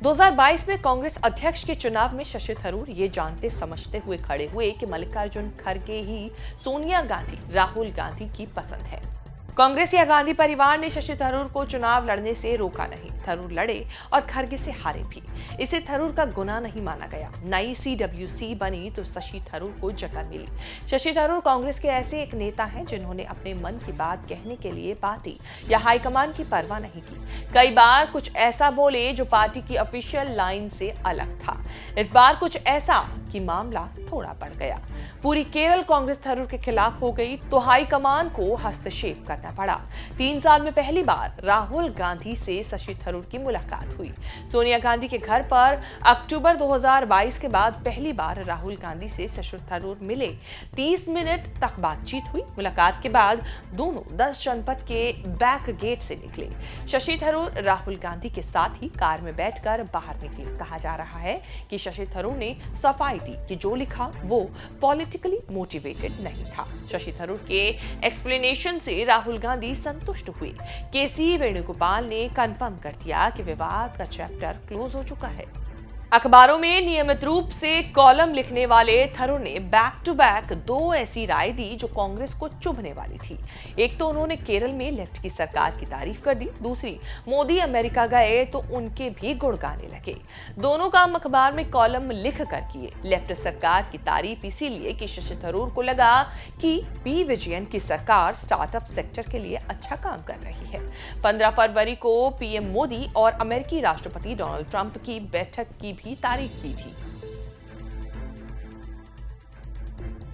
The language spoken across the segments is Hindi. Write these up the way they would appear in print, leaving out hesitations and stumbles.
2022 में कांग्रेस अध्यक्ष के चुनाव में शशि थरूर ये जानते समझते हुए खड़े हुए कि मल्लिकार्जुन खड़गे ही सोनिया गांधी, राहुल गांधी की पसंद है। कांग्रेस या गांधी परिवार ने शशि थरूर को चुनाव लड़ने से रोका नहीं। थरूर लड़े और खड़गे से हारे भी। इसे थरूर का गुनाह नहीं माना गया। नई CWC बनी तो शशि थरूर को जगह मिली। शशि थरूर कांग्रेस के ऐसे एक नेता हैं जिन्होंने अपने मन की बात कहने के लिए पार्टी या हाईकमान की परवाह नहीं की। कई बार कुछ ऐसा बोले जो पार्टी की ऑफिशियल लाइन से अलग था। इस बार कुछ ऐसा कि मामला थोड़ा बढ़ गया। पूरी केरल कांग्रेस थरूर के खिलाफ हो गई तो हाईकमान को हस्तक्षेप करना पड़ा। 3 साल में पहली बार राहुल गांधी से शशि थरूर की मुलाकात हुई। सोनिया गांधी के घर पर अक्टूबर 2022 के बाद पहली बार राहुल गांधी से शशि थरूर मिले। 30 मिनट तक बातचीत हुई। मुलाकात के बाद दोनों 10 जनपद के बैक गेट से निकले। शशि थरूर राहुल गांधी के साथ ही कार में बैठकर बाहर निकले। कहा जा रहा है कि शशि थरूर ने सफाई दी कि जो लिखा वो पॉलिटिकली मोटिवेटेड नहीं था। शशि थरूर के एक्सप्लेनेशन से राहुल गांधी संतुष्ट हुए। केसी वेणुगोपाल ने कंफर्म कर दिया कि विवाद का चैप्टर क्लोज हो चुका है। अखबारों में नियमित रूप से कॉलम लिखने वाले थरूर ने बैक टू बैक 2 ऐसी राय दी जो कांग्रेस को चुभने वाली थी। एक तो उन्होंने केरल में लेफ्ट की सरकार की तारीफ कर दी, दूसरी मोदी अमेरिका गए तो उनके भी गुण गाने लगे। दोनों काम अखबार में कॉलम लिख कर किए। लेफ्ट सरकार की तारीफ इसीलिए कि शशि थरूर को लगा कि पी विजयन की सरकार स्टार्टअप सेक्टर के लिए अच्छा काम कर रही है। 15 फरवरी को पीएम मोदी और अमेरिकी राष्ट्रपति डोनाल्ड ट्रंप की बैठक की भी तारीफ की थी।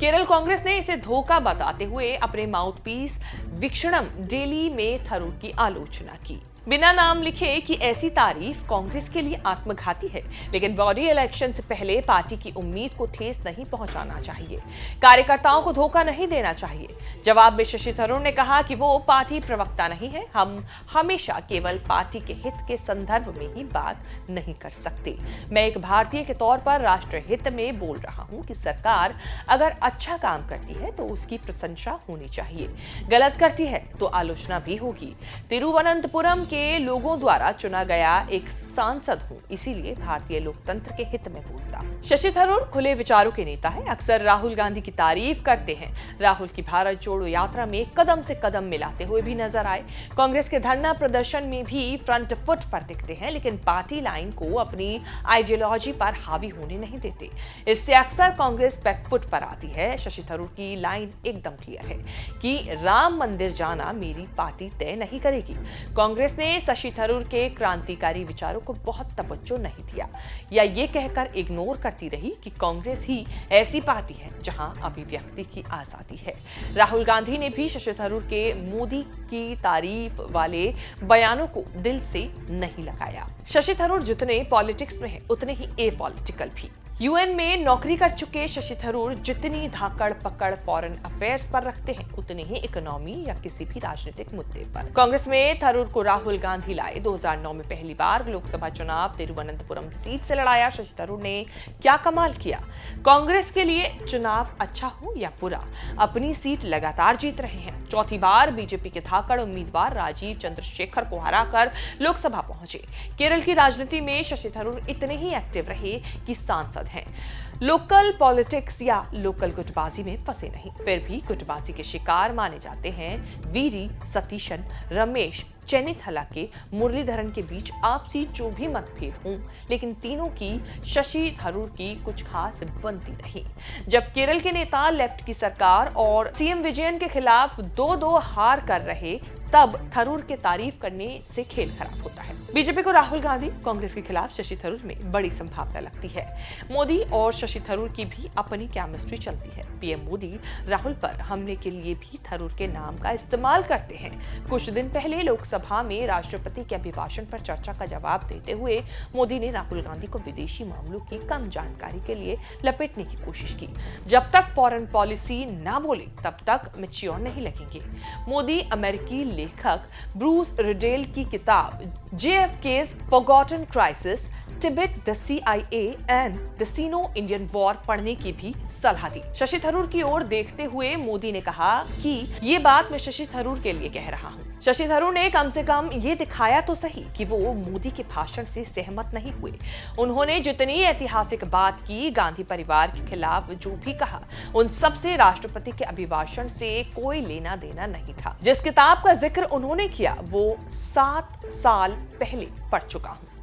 केरल कांग्रेस ने इसे धोखा बताते हुए अपने माउथपीस वीक्षणम डेली में थरूर की आलोचना की। बिना नाम लिखे कि ऐसी तारीफ कांग्रेस के लिए आत्मघाती है, लेकिन बॉडी इलेक्शन से पहले पार्टी की उम्मीद को ठेस नहीं पहुंचाना चाहिए। कार्यकर्ताओं को धोखा नहीं देना चाहिए। जवाब में शशि थरूर ने कहा कि वो पार्टी प्रवक्ता नहीं है। हम हमेशा केवल पार्टी के हित के संदर्भ में ही बात नहीं कर सकते। मैं एक भारतीय के तौर पर राष्ट्र हित में बोल रहा हूं कि सरकार अगर अच्छा काम करती है तो उसकी प्रशंसा होनी चाहिए, गलत करती है तो आलोचना भी होगी। तिरुवनंतपुरम के लोगों द्वारा चुना गया एक सांसद हूं, इसीलिए भारतीय लोकतंत्र के हित में बोलता। शशि थरूर खुले विचारों के नेता है। अक्सर राहुल गांधी की तारीफ करते हैं। राहुल की भारत जोड़ो यात्रा में कदम से कदम मिलाते हुए भी नजर आए। कांग्रेस के धरना प्रदर्शन में भी फ्रंट फुट पर दिखते हैं, लेकिन पार्टी लाइन को अपनी आइडियोलॉजी पर हावी होने नहीं देते। इससे अक्सर कांग्रेस बैकफुट पर आती है। शशि थरूर की लाइन एकदम क्लियर है कि राम मंदिर जाना मेरी पार्टी तय नहीं करेगी। कांग्रेस ने शशि थरूर के क्रांतिकारी विचारों को बहुत तवज्जो नहीं दिया या ये कहकर इग्नोर करती रही कि कांग्रेस ही ऐसी पार्टी है जहां अभिव्यक्ति की आजादी है। राहुल गांधी ने भी शशि थरूर के मोदी की तारीफ वाले बयानों को दिल से नहीं लगाया। शशि थरूर जितने पॉलिटिक्स में है उतने ही एपॉलिटिकल भी। यूएन में नौकरी कर चुके शशि थरूर जितनी धाकड़ पकड़ फॉरेन अफेयर्स पर रखते हैं उतनी ही इकोनॉमी या किसी भी राजनीतिक मुद्दे पर। कांग्रेस में थरूर को राहुल गांधी लाए। 2009 में पहली बार लोकसभा चुनाव तिरुवनंतपुरम सीट से लड़ाया। शशि थरूर ने क्या कमाल किया। कांग्रेस के लिए चुनाव अच्छा हो या बुरा, अपनी सीट लगातार जीत रहे हैं। चौथी बार बीजेपी के धाकड़ उम्मीदवार राजीव चंद्रशेखर को हराकर लोकसभा पहुंचे। केरल की राजनीति में शशि थरूर इतने ही एक्टिव रहे कि सांसद हैं। लोकल पॉलिटिक्स या लोकल गुटबाजी में फंसे नहीं, फिर भी गुटबाजी के शिकार माने जाते हैं वीरी, सतीशन, रमेश, चयनित हालांकि मुरलीधरन के बीच आपसी जो भी मतभेद हों, लेकिन तीनों की शशि थरूर की कुछ खास बनती नहीं। जब केरल के नेता लेफ्ट की सरकार और सीएम विजयन के खिलाफ 2-2 हार कर रहे, तब थरूर के तारीफ करने से खेल खराब होता है। बीजेपी को राहुल गांधी, कांग्रेस के खिलाफ शशि थरूर में बड़ी संभावना लगती है। मोदी और शशि थरूर की भी अपनी केमिस्ट्री चलती है। पीएम मोदी राहुल पर हमले के लिए भी थरूर के नाम का इस्तेमाल करते हैं। कुछ दिन पहले लोकसभा में राष्ट्रपति के अभिभाषण पर चर्चा का जवाब देते हुए मोदी ने राहुल गांधी को विदेशी मामलों की कम जानकारी के लिए लपेटने की कोशिश की। जब तक फॉरेन पॉलिसी ना बोले तब तक मैच्योर नहीं लगेंगे। मोदी अमेरिकी लेखक ब्रूस रिडेल की किताब JFK's Forgotten Crisis Tibet, the CIA and the Sino Indian war पढ़ने की भी सलाह दी। शशि थरूर की ओर देखते हुए मोदी ने कहा कि ये बात मैं शशि थरूर के लिए कह रहा हूँ। शशि थरूर ने कम से कम ये दिखाया तो सही कि वो मोदी के भाषण से सहमत नहीं हुए। उन्होंने जितनी ऐतिहासिक बात की, गांधी परिवार के खिलाफ जो भी कहा, उन सब से राष्ट्रपति के अभिभाषण से कोई लेना देना नहीं था। जिस किताब का जिक्र उन्होंने किया वो 7 साल पहले पढ़ चुका हूँ।